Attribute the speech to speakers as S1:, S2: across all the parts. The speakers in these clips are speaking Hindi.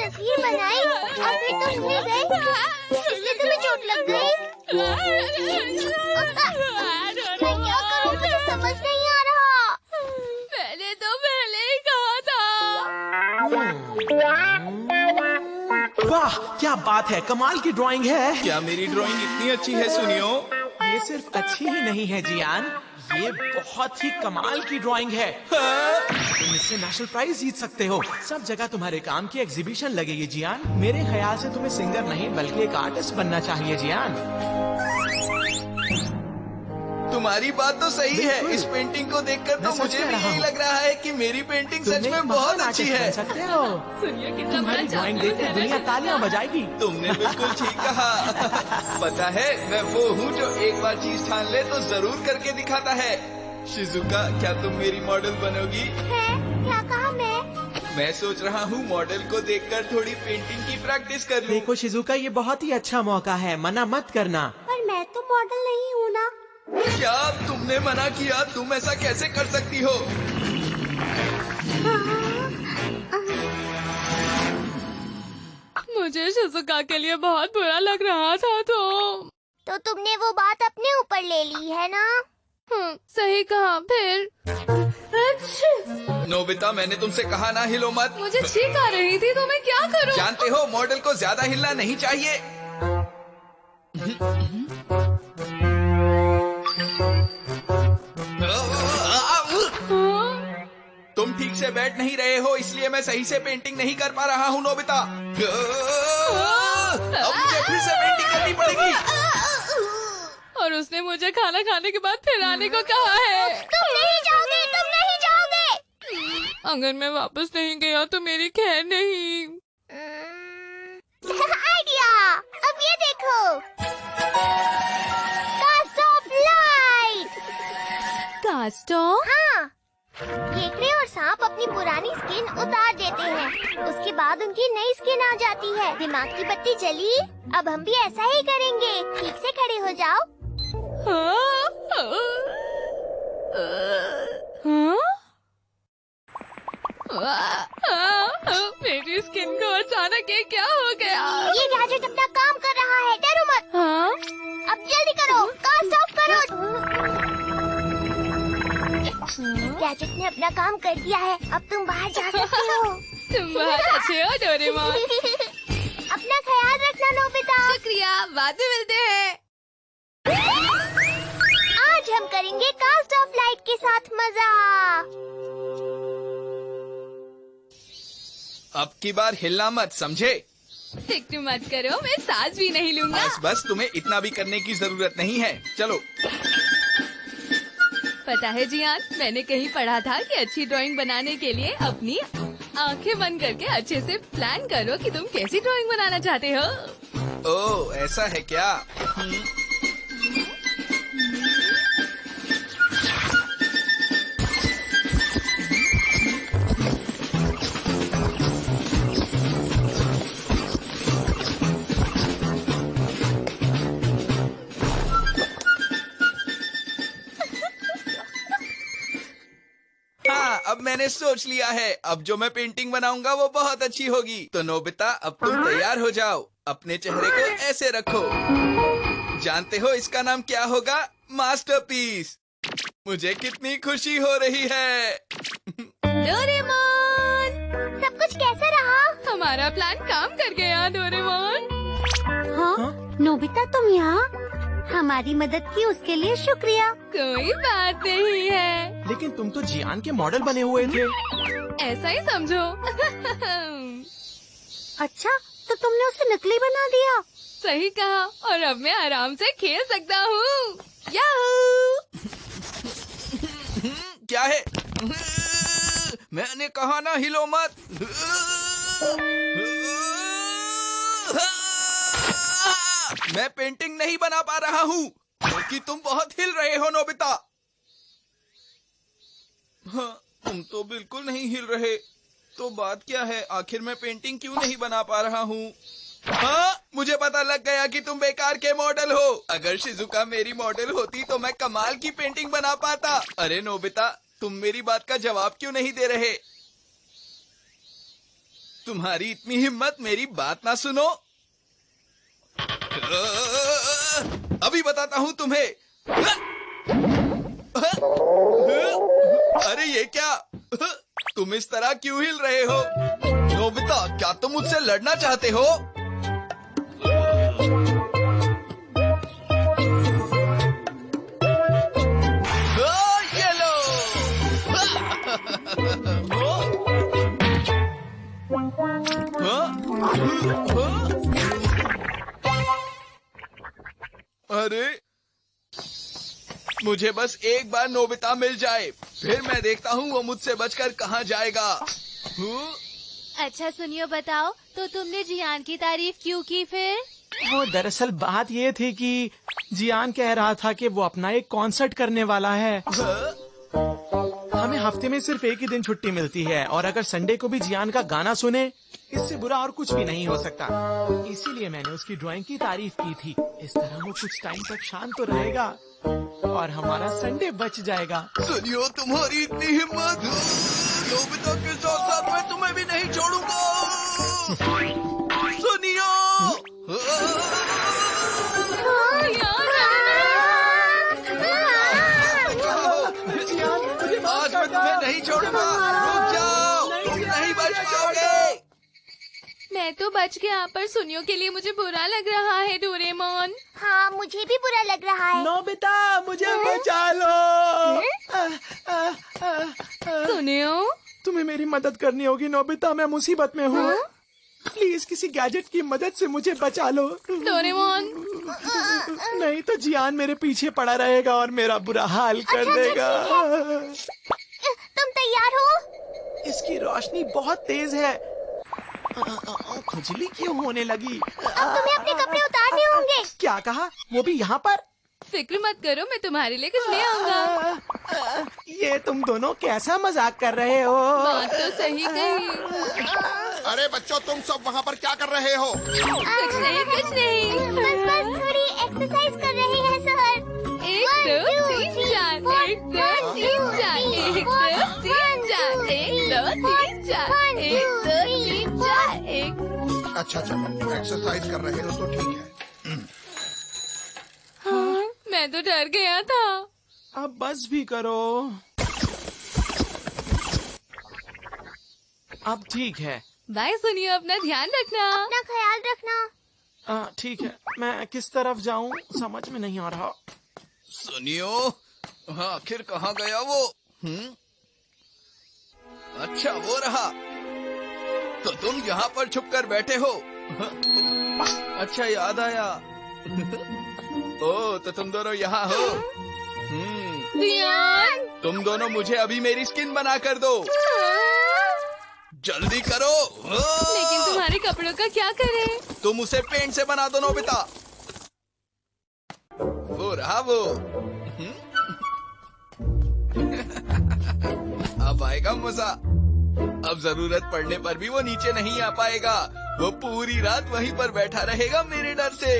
S1: तस्वीर बनाई और फिर तुम गिर गई, इसलिए तुम्हें चोट लग गई। मैं क्या करूं, मुझे समझ नहीं आ रहा।
S2: मैंने तो पहले ही कहा था।
S3: वाह, क्या बात है, कमाल की ड्राइंग है।
S4: क्या मेरी ड्राइंग इतनी अच्छी है सुनियो?
S3: ये सिर्फ अच्छी ही नहीं है जियान, ये बहुत ही कमाल की ड्राइंग है। तुम इससे नेशनल प्राइज जीत सकते हो। सब जगह तुम्हारे काम की एग्जीबिशन लगेगी जियान। मेरे ख्याल से तुम्हें सिंगर नहीं बल्कि एक आर्टिस्ट बनना चाहिए जियान।
S4: तुम्हारी बात तो सही है। इस पेंटिंग को देखकर तो मुझे भी यही लग रहा है कि मेरी पेंटिंग सच में बहुत अच्छी है।
S3: सकते हो।
S2: सुनिए कितना
S3: तुम्हारी ड्राइंग देखकर दुनिया तालियां बजाएगी।
S4: तुमने बिल्कुल ठीक कहा। पता है, मैं वो हूँ जो एक बार चीज ठान ले तो जरूर करके दिखाता है। शिजुका, क्या तुम मेरी मॉडल बनोगी?
S1: है? क्या कहा
S4: मैं सोच रहा हूँ मॉडल को देखकर थोड़ी पेंटिंग की प्रैक्टिस कर लूं।
S3: देखो शिजुका, ये बहुत ही अच्छा मौका है, मना मत करना।
S1: पर मैं तो मॉडल नहीं हूँ ना।
S4: क्या तुमने मना किया? तुम ऐसा कैसे कर सकती हो?
S2: मुझे शिजुका के लिए बहुत बुरा लग रहा था।
S1: तो तुमने वो बात अपने ऊपर ले ली है ना?
S2: सही कहा। फिर
S4: नोबिता, मैंने तुमसे कहा ना हिलो मत।
S2: मुझे छींक आ रही थी, तो मैं क्या करूं?
S4: जानते हो, मॉडल को ज्यादा हिलना नहीं चाहिए। तुम ठीक से बैठ नहीं रहे हो, इसलिए मैं सही से पेंटिंग नहीं कर पा रहा हूँ नोबिता। अब मुझे फिर से पेंटिंग करनी पड़ेगी।
S2: और उसने मुझे खाना खाने के बाद फिर आने को कहा है।
S1: तुम नहीं जाओगे, तुम नहीं जाओगे।
S2: अगर मैं वापस नहीं गया तो मेरी खैर नहीं।
S1: आइडिया, अब ये देखो, cast of light.
S2: Cast of?
S1: हाँ, केकड़े और सांप अपनी पुरानी स्किन उतार देते हैं, उसके बाद उनकी नई स्किन आ जाती है। दिमाग की बत्ती जली, अब हम भी ऐसा ही करेंगे। ठीक से खड़े हो जाओ।
S2: मेरी स्किन को अचानक ये क्या हो गया?
S1: ये गैजेट अपना काम कर रहा है, डरो मत। अब जल्दी करो, कास्ट ऑफ करो। गैजेट ने अपना काम कर दिया है, अब तुम बाहर जा सकते हो।
S2: तुम बहुत अच्छे हो डोरेमोन।
S1: अपना ख्याल रखना नोबिता।
S2: शुक्रिया, बाद में मिलते हैं।
S1: आज हम करेंगे कास्ट ऑफ लाइट के साथ मजा।
S4: अब की बार हिलना मत, समझे?
S2: फिक्र मत करो, मैं सांस भी नहीं लूंगा।
S4: बस तुम्हें इतना भी करने की जरूरत नहीं है। चलो।
S2: पता है जियान, मैंने कहीं पढ़ा था कि अच्छी ड्राइंग बनाने के लिए अपनी आंखें बंद करके अच्छे से प्लान करो कि तुम कैसी ड्राइंग बनाना चाहते हो।
S4: ओह, ऐसा है क्या? अब मैंने सोच लिया है, अब जो मैं पेंटिंग बनाऊंगा वो बहुत अच्छी होगी। तो नोबिता, अब तुम तैयार हो जाओ। अपने चेहरे को ऐसे रखो। जानते हो इसका नाम क्या होगा? मास्टरपीस। मुझे कितनी खुशी हो रही है।
S2: डोरेमोन,
S1: सब कुछ कैसा रहा?
S2: हमारा प्लान काम कर गया डोरेमोन।
S1: हाँ? नोबिता, तुम यहाँ? हमारी मदद की उसके लिए शुक्रिया।
S2: कोई बात नहीं है।
S3: लेकिन तुम तो जियान के मॉडल बने हुए थे।
S2: ऐसा ही समझो।
S1: अच्छा, तो तुमने उसे नकली बना दिया।
S2: सही कहा, और अब मैं आराम से खेल सकता हूँ। याहू!
S4: क्या है? मैंने कहा ना हिलो मत। मैं पेंटिंग नहीं बना पा रहा हूँ क्योंकि तुम बहुत हिल रहे हो नोबिता। हाँ, तुम तो बिल्कुल नहीं हिल रहे। तो बात क्या है? आखिर मैं पेंटिंग क्यों नहीं बना पा रहा हूँ? हाँ, मुझे पता लग गया कि तुम बेकार के मॉडल हो। अगर शिजुका मेरी मॉडल होती तो मैं कमाल की पेंटिंग बना पाता। अरे नोबिता, तुम मेरी बात का जवाब क्यों नहीं दे रहे? तुम्हारी इतनी हिम्मत, मेरी बात ना सुनो। अभी बताता हूँ तुम्हें। अरे ये क्या, तुम इस तरह क्यों हिल रहे हो? नोबिता, क्या तुम मुझसे लड़ना चाहते हो? ये लो। अरे मुझे बस एक बार नोबिता मिल जाए, फिर मैं देखता हूँ वो मुझसे बचकर कहाँ जाएगा।
S2: अच्छा सुनियो, बताओ तो तुमने जियान की तारीफ क्यों की फिर?
S3: वो दरअसल बात ये थी कि जियान कह रहा था कि वो अपना एक कॉन्सर्ट करने वाला है। हमें हफ्ते में सिर्फ एक ही दिन छुट्टी मिलती है और अगर संडे को भी जियान का गाना सुने, इससे बुरा और कुछ भी नहीं हो सकता। इसीलिए मैंने उसकी ड्राइंग की तारीफ की थी। इस तरह वो कुछ टाइम तक शांत तो रहेगा और हमारा संडे बच जाएगा।
S4: सुनियो, तुम्हारी इतनी हिम्मत, नोबिता के साथ साथ मैं तुम्हें भी नहीं छोड़ूंगा। सुनियो। आज मैं तुम्हें नहीं छोड़ूंगा। रुक जाओ, तुम नहीं बच पाओगे।
S2: मैं तो बच गया, पर सुनियो के लिए मुझे बुरा लग रहा है डोरेमोन।
S1: हाँ, मुझे भी बुरा लग रहा है।
S3: नोबिता, मुझे बचा लो।
S2: सुनियो,
S3: तुम्हें मेरी मदद करनी होगी नोबिता, मैं मुसीबत में हूँ। प्लीज किसी गैजेट की मदद से मुझे बचा लो।
S2: डोरेमोन।
S3: नहीं तो जियान मेरे पीछे पड़ा रहेगा और मेरा बुरा हाल कर देगा।
S1: तुम तैयार हो?
S3: इसकी रोशनी बहुत तेज है। खुजली क्यों होने लगी?
S1: अब तुम्हें अपने कपड़े उतारने होंगे।
S3: क्या कहा? वो भी यहाँ पर?
S2: फिक्र मत करो, मैं तुम्हारे लिए कुछ ले आऊंगा।
S3: ये तुम दोनों कैसा मजाक कर रहे हो?
S2: बात तो सही कही।
S5: अरे बच्चों, तुम सब वहाँ पर क्या कर रहे हो?
S2: कुछ नहीं, कुछ नहीं।
S1: बस थोड़ी एक्सरसाइज कर रहे हैं सर।
S2: 1 2 3 4, 1 2 3 4, 1 2 3 4, 1 2 3 4, 1 2 3 4, 1।
S5: अच्छा, एक्सरसाइज कर रहे हो तो ठीक है।
S2: हाँ, मैं तो डर गया था।
S3: अब बस भी करो। अब ठीक है।
S2: बाय सुनियो, अपना ध्यान रखना।
S1: अपना ख्याल रखना।
S3: ठीक है, मैं किस तरफ जाऊँ समझ में नहीं आ रहा।
S4: सुनियो, हाँ, आखिर कहाँ गया वो? अच्छा, वो रहा। तो तुम यहाँ पर छुप कर बैठे हो? अच्छा, याद आया। ओ, तो तुम दोनों यहाँ हो।
S2: जियान।
S4: तुम दोनों मुझे अभी मेरी स्किन बना कर दो। जल्दी करो।
S2: लेकिन तुम्हारे कपड़ों का क्या करें?
S4: तुम उसे पेंट से बना दो नोबिता। वो रहा वो। अब आएगा मजा। अब जरूरत पड़ने पर भी वो नीचे नहीं आ पाएगा। वो पूरी रात वहीं पर बैठा रहेगा मेरे डर से।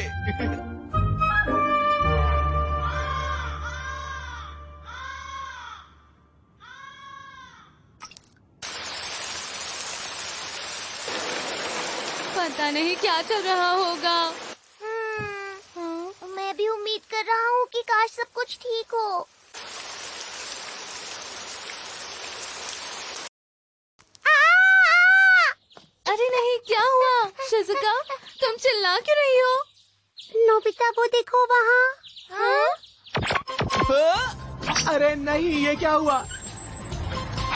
S2: पता नहीं क्या चल रहा होगा।
S1: मैं भी उम्मीद कर रहा हूँ कि काश सब कुछ ठीक हो।
S2: अरे नहीं, क्या हुआ? शिजुका, तुम चिल्ला क्यों रही हो?
S1: नोबिता, वो देखो वहाँ।
S3: अरे नहीं, ये क्या हुआ?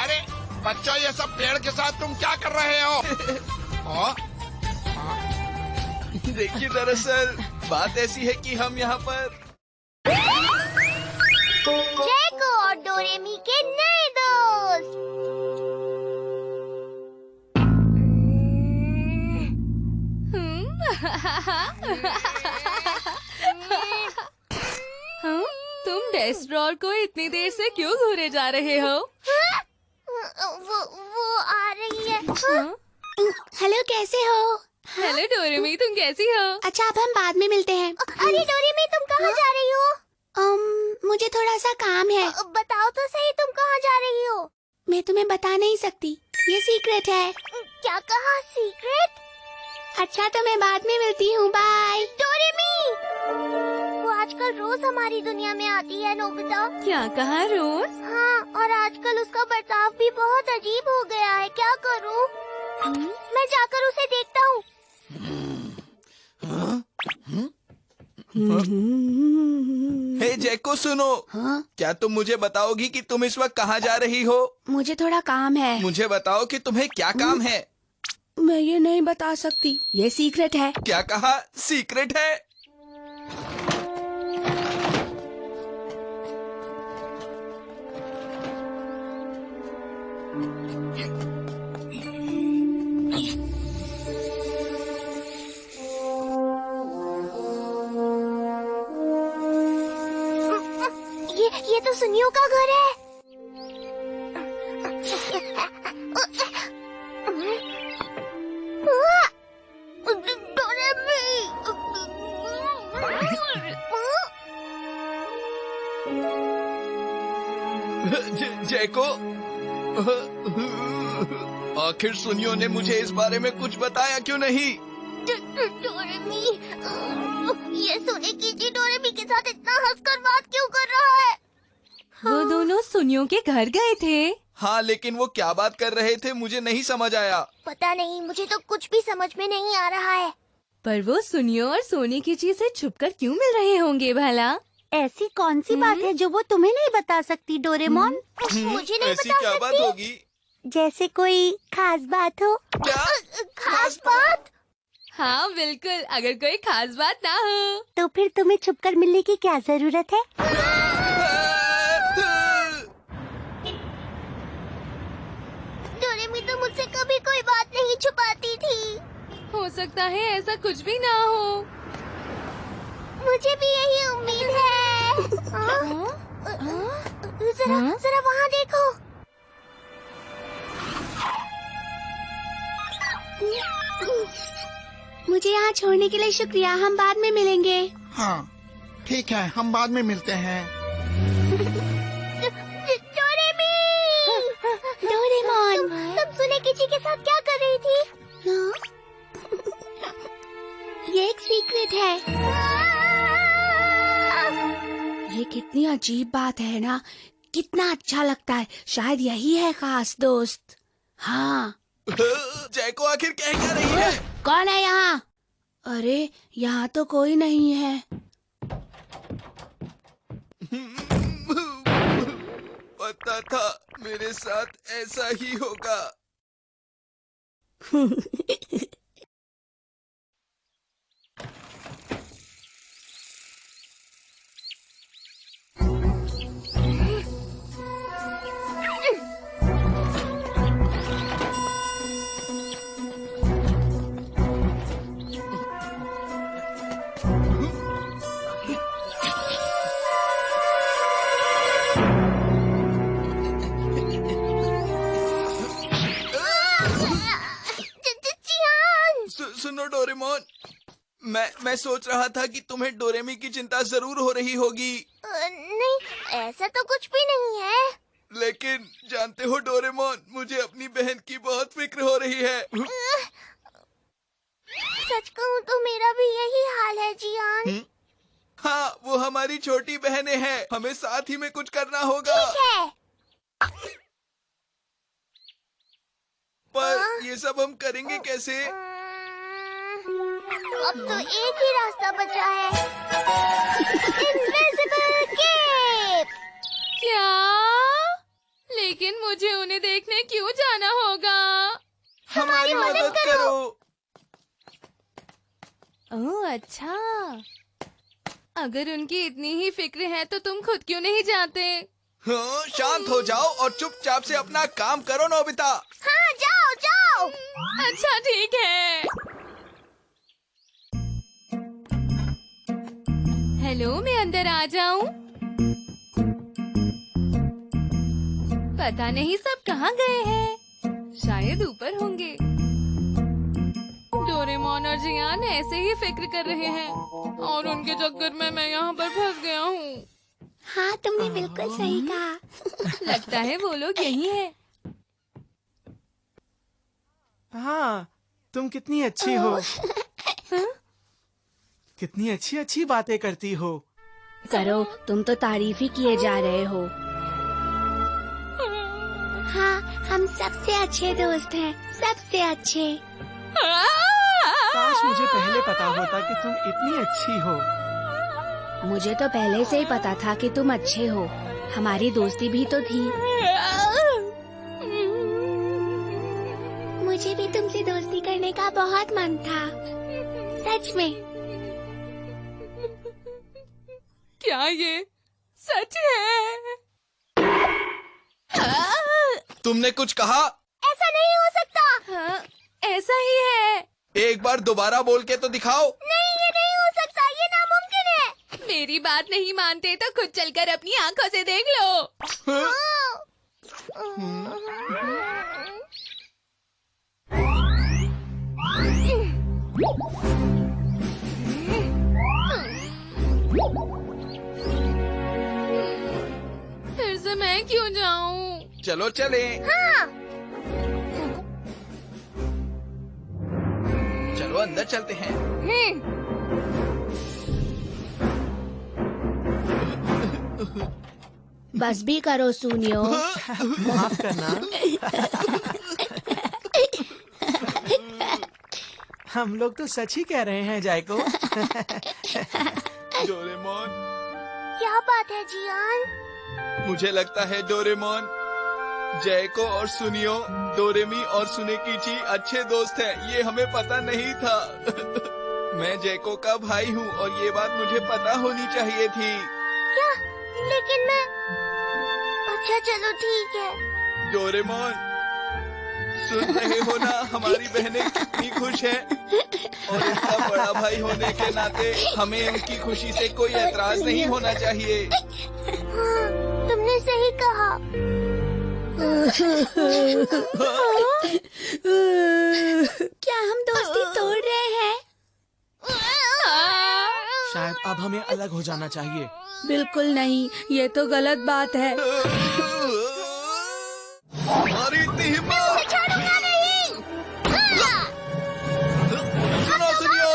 S5: अरे बच्चों, ये सब पेड़ के साथ तुम क्या कर रहे हो?
S4: देखिए, दरअसल बात ऐसी है कि हम यहाँ पर
S1: जैको और डोरेमी के नए दोस्त।
S2: तुम डेस्ट्रॉर को इतनी देर से क्यों घूरे जा रहे हो?
S1: वो आ रही है। हेलो, कैसे हो?
S2: हेलो डोरेमी, तुम कैसी हो?
S1: अच्छा, अब हम बाद में मिलते हैं। अरे डोरेमी, तुम कहाँ जा रही हो? मुझे थोड़ा सा काम है। बताओ तो सही, तुम कहाँ जा रही हो? मैं तुम्हें बता नहीं सकती, ये सीक्रेट है। क्या कहा? सीक्रेट?
S2: अच्छा तो मैं बाद में मिलती हूँ, बाय।
S1: डोरेमी! वो आजकल रोज हमारी दुनिया में आती है नोबिता।
S2: क्या कहा रोज?
S1: हाँ, और आजकल उसका बर्ताव भी बहुत अजीब हो गया है। क्या करूँ? मैं जाकर उसे देखता हूँ।
S4: हे जैको, सुनो।
S2: हाँ?
S4: क्या तुम मुझे बताओगी कि तुम इस वक्त कहाँ जा रही हो?
S2: मुझे थोड़ा काम है।
S4: मुझे बताओ कि तुम्हें क्या काम है।
S2: मैं ये नहीं बता सकती, ये सीक्रेट है।
S4: क्या कहा? सीक्रेट है?
S1: ये तो सुनियो का घर है।
S4: जैको, आखिर सुनियो ने मुझे इस बारे में कुछ बताया क्यों नहीं?
S1: डोरेमी, ये सुनेकीची डोरेमी के साथ इतना हंसकर बात क्यों कर रहा है?
S2: वो दोनों सुनियो के घर गए थे।
S4: हाँ, लेकिन वो क्या बात कर रहे थे मुझे नहीं समझ आया।
S1: पता नहीं, मुझे तो कुछ भी समझ में नहीं आ रहा है।
S2: पर वो सुनियो और सोनीकीची से छुपकर क्यों मिल रहे होंगे भला?
S6: ऐसी कौन सी बात है जो वो तुम्हें नहीं बता सकती डोरेमोन?
S1: मुझे नहीं
S4: ऐसी
S1: बता
S4: क्या बात
S1: सकती।
S4: होगी?
S6: जैसे कोई खास बात हो।
S4: क्या?
S1: खास बात?
S2: हाँ बिल्कुल, अगर कोई खास बात ना हो
S6: तो फिर तुम्हें छुपकर मिलने की क्या जरूरत है?
S1: डोरेमी तो मुझसे कभी कोई बात नहीं छुपाती थी।
S2: हो सकता है ऐसा कुछ भी ना हो।
S1: मुझे भी यही उम्मीद है। जरा वहाँ देखो।
S2: मुझे यहाँ छोड़ने के लिए शुक्रिया, हम बाद में मिलेंगे।
S5: हाँ ठीक है, हम बाद में मिलते हैं।
S1: डोरेमी!
S6: डोरेमोन!
S1: तुम सुनेकीची के साथ क्या कर रही थी?
S6: ये एक सीक्रेट है।
S2: ये कितनी अजीब बात है ना, कितना अच्छा लगता है। शायद यही है खास दोस्त। हाँ।
S4: जैको आखिर कह क्या रही है?
S2: कौन है यहाँ? अरे यहाँ तो कोई नहीं है।
S4: पता था मेरे साथ ऐसा ही होगा। सुनो डोरेमोन, मैं सोच रहा था कि तुम्हें डोरेमी की चिंता जरूर हो रही होगी।
S1: नहीं, ऐसा तो कुछ भी नहीं है।
S4: लेकिन जानते हो डोरेमोन, मुझे अपनी बहन की बहुत फिक्र हो रही है।
S1: सच कहूँ तो मेरा भी यही हाल है जियान।
S4: हाँ, वो हमारी छोटी बहनें हैं, हमें साथ ही में कुछ करना होगा।
S1: ठीक है।
S4: पर ये सब हम करेंगे कैसे?
S1: अब तो एक ही रास्ता बचा है। Invisible cape.
S2: क्या? लेकिन मुझे उन्हें देखने क्यों जाना होगा?
S4: हमारी मदद करो।
S2: ओह अच्छा, अगर उनकी इतनी ही फिक्र है तो तुम खुद क्यों नहीं जाते?
S4: हाँ, शांत हो जाओ और चुपचाप से अपना काम करो नोबिता।
S1: हाँ, जाओ जाओ।
S2: अच्छा ठीक है। हेलो, मैं अंदर आ जाऊं? पता नहीं सब कहाँ गए हैं, शायद ऊपर होंगे। डोरेमोन और जियान ऐसे ही फिक्र कर रहे हैं और उनके चक्कर में मैं यहाँ पर फंस गया हूँ।
S6: हाँ तुमने बिल्कुल सही कहा।
S2: लगता है वो लोग यही हैं।
S3: हाँ, तुम कितनी अच्छी हो। कितनी अच्छी अच्छी बातें करती हो।
S2: करो, तुम तो तारीफ ही किए जा रहे हो।
S1: हाँ, हम सबसे अच्छे दोस्त हैं, सबसे अच्छे।
S3: काश मुझे पहले पता होता कि तुम इतनी अच्छी हो।
S2: मुझे तो पहले से ही पता था कि तुम अच्छे हो। हमारी दोस्ती भी तो थी।
S1: मुझे भी तुमसे दोस्ती करने का बहुत मन था, सच में।
S2: क्या ये सच है?
S4: तुमने कुछ कहा?
S1: ऐसा नहीं हो सकता।
S2: हाँ, ऐसा ही है।
S4: एक बार दोबारा बोल के तो दिखाओ।
S1: नहीं, ये नहीं हो सकता, ये नामुमकिन है।
S2: मेरी बात नहीं मानते तो खुद चलकर अपनी आंखों से देख लो। फिर से मैं क्यों जाऊं?
S4: चलो चले।
S1: हाँ।
S4: चलो अंदर चलते हैं।
S2: बस भी करो सुनियो।
S3: माफ करना। हम लोग तो सच ही कह रहे हैं जायको।
S4: डोरेमोन,
S1: क्या बात है जियान?
S4: मुझे लगता है डोरेमोन, जैको और सुनियो, डोरेमी और सुनेकीची अच्छे दोस्त हैं। ये हमें पता नहीं था। मैं जैको का भाई हूँ और ये बात मुझे पता होनी चाहिए थी।
S1: क्या? लेकिन मैं... अच्छा चलो ठीक है।
S4: डोरेमोन, सुन रहे हो ना, हमारी बहनें कितनी खुश हैं और इनका बड़ा भाई होने के नाते हमें उनकी खुशी से कोई एतराज नहीं होना चाहिए।
S1: हाँ, तुमने सही कहा।
S2: क्या हम दोस्ती तोड़ रहे हैं?
S3: शायद अब हमें अलग हो जाना चाहिए।
S2: बिल्कुल नहीं, ये तो गलत बात है।
S4: हमारी इतनी हिम्मत!
S1: छोड़ूंगा नहीं।
S4: सुनो सुनियो,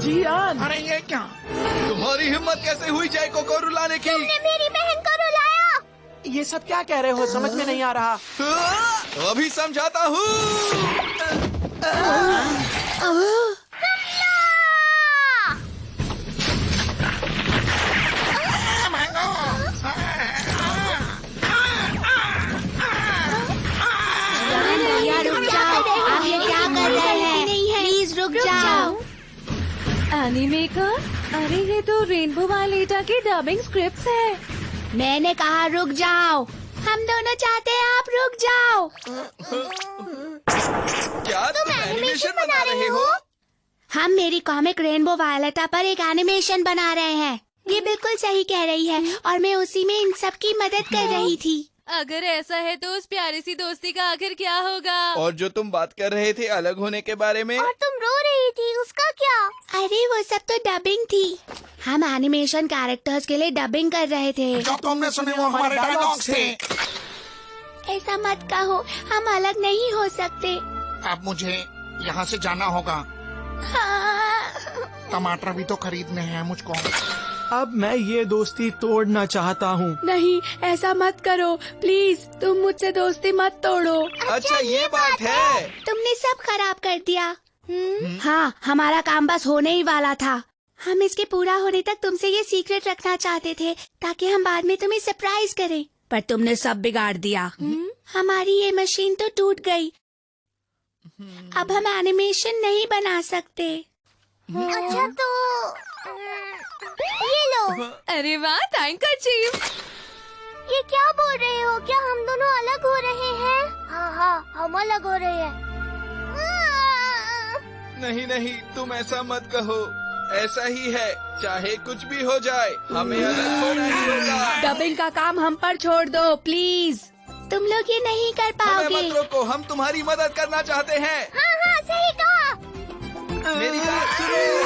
S3: जियान,
S5: अरे ये क्या?
S4: तुम्हारी हिम्मत कैसे हुई जैको को रुलाने की?
S1: तुमने मेरी बहन को रुलाया।
S3: ये सब क्या कह रहे हो? समझ में नहीं आ रहा।
S4: अभी समझाता हूँ।
S2: भैया रुक जाओ, आप ये क्या कर रहे हैं? प्लीज रुक जाओ। एनीमेकर, अरे ये तो रेनबो वालेटा की डबिंग स्क्रिप्ट्स है। मैंने कहा रुक जाओ। हम दोनों चाहते हैं आप रुक जाओ।
S4: क्या तुम एनिमेशन बना रहे हो?
S2: हम मेरी कॉमिक रेनबो वायलेटा पर एक एनिमेशन बना रहे हैं। ये बिल्कुल सही कह रही है और मैं उसी में इन सब की मदद कर रही थी। अगर ऐसा है तो उस प्यारी सी दोस्ती का आखिर क्या होगा?
S4: और जो तुम बात कर रहे थे अलग होने के बारे में,
S1: और तुम रो रही थी, उसका क्या?
S2: अरे वो सब तो डबिंग थी। हम एनिमेशन कैरेक्टर्स के लिए डबिंग कर रहे थे।
S5: जो तुमने सुने वो हमारे डायलॉग्स थे।
S2: ऐसा मत कहो, हम अलग नहीं हो सकते।
S5: अब मुझे यहाँ से जाना होगा।
S2: हाँ।
S5: टमाटर भी तो खरीदने हैं मुझको।
S3: अब मैं ये दोस्ती तोड़ना चाहता हूँ।
S2: नहीं, ऐसा मत करो प्लीज। तुम मुझसे दोस्ती मत तोड़ो।
S4: अच्छा ये बात है।
S2: तुमने सब खराब कर दिया। हाँ, हमारा काम बस होने ही वाला था। हम इसके पूरा होने तक तुमसे ये सीक्रेट रखना चाहते थे ताकि हम बाद में तुम्हें सरप्राइज करें, पर तुमने सब बिगाड़ दिया। हमारी ये मशीन तो टूट गई। अब हम एनिमेशन नहीं बना सकते।
S1: अच्छा तो ये लो।
S2: अरे वाह, थैंक यू चीफ।
S1: ये क्या बोल रहे हो? क्या हम दोनों अलग हो रहे हैं? हाँ हाँ, हम अलग हो रहे हैं।
S4: नहीं नहीं, तुम ऐसा मत कहो। ऐसा ही है, चाहे कुछ भी हो जाए हमें अलग होना ही होगा।
S2: डबिंग का काम हम पर छोड़ दो प्लीज। तुम लोग ये नहीं कर
S4: हमें
S2: पाओगे।
S4: मत रोको, हम तुम्हारी मदद करना चाहते हैं।
S1: हाँ हाँ, सही कहा।
S4: मेरी बात सुनो।